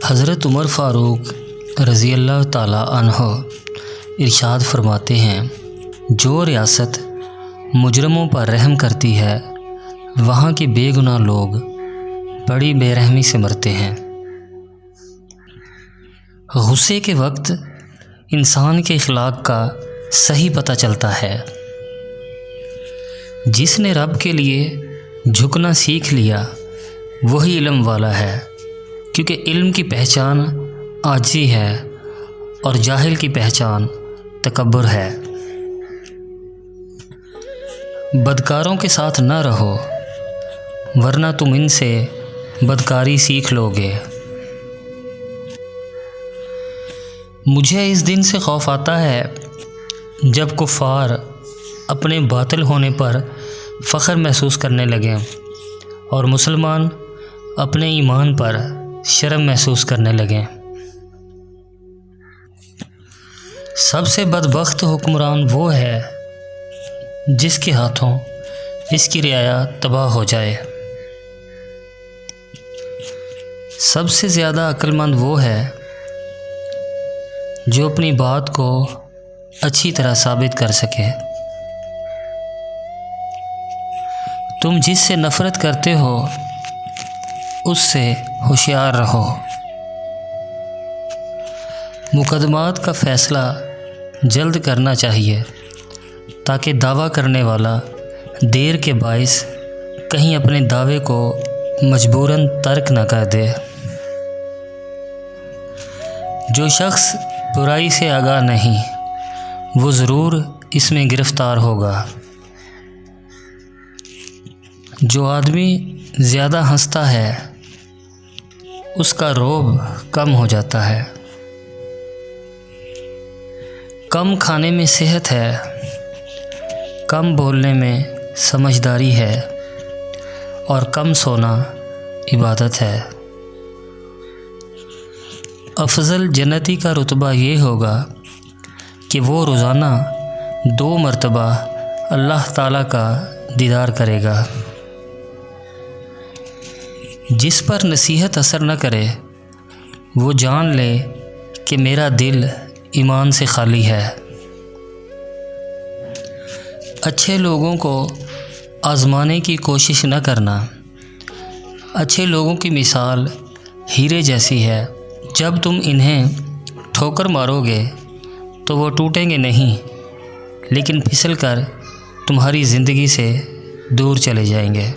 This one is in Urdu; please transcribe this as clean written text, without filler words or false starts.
حضرت عمر فاروق رضی اللہ تعالیٰ عنہ ارشاد فرماتے ہیں، جو ریاست مجرموں پر رحم کرتی ہے وہاں کے بے گناہ لوگ بڑی بے رحمی سے مرتے ہیں۔ غصے کے وقت انسان کے اخلاق کا صحیح پتہ چلتا ہے۔ جس نے رب کے لیے جھکنا سیکھ لیا وہی علم والا ہے، کیونکہ علم کی پہچان عاجزی ہے اور جاہل کی پہچان تکبر ہے۔ بدکاروں کے ساتھ نہ رہو ورنہ تم ان سے بدکاری سیکھ لو گے۔ مجھے اس دن سے خوف آتا ہے جب کفار اپنے باطل ہونے پر فخر محسوس کرنے لگیں اور مسلمان اپنے ایمان پر شرم محسوس کرنے لگیں۔ سب سے بدبخت حکمران وہ ہے جس کے ہاتھوں اس کی رعایا تباہ ہو جائے۔ سب سے زیادہ عقل مند وہ ہے جو اپنی بات کو اچھی طرح ثابت کر سکے۔ تم جس سے نفرت کرتے ہو اس سے ہوشیار رہو۔ مقدمات کا فیصلہ جلد کرنا چاہیے تاکہ دعویٰ کرنے والا دیر کے باعث کہیں اپنے دعوے کو مجبوراً ترک نہ کر دے۔ جو شخص برائی سے آگاہ نہیں وہ ضرور اس میں گرفتار ہوگا۔ جو آدمی زیادہ ہنستا ہے اس کا رعب کم ہو جاتا ہے۔ کم کھانے میں صحت ہے، کم بولنے میں سمجھداری ہے اور کم سونا عبادت ہے۔ افضل جنتی کا رتبہ یہ ہوگا کہ وہ روزانہ 2 مرتبہ اللہ تعالیٰ کا دیدار کرے گا۔ جس پر نصیحت اثر نہ کرے وہ جان لے کہ میرا دل ایمان سے خالی ہے۔ اچھے لوگوں کو آزمانے کی کوشش نہ کرنا۔ اچھے لوگوں کی مثال ہیرے جیسی ہے، جب تم انہیں ٹھوکر مارو گے تو وہ ٹوٹیں گے نہیں لیکن پھسل کر تمہاری زندگی سے دور چلے جائیں گے۔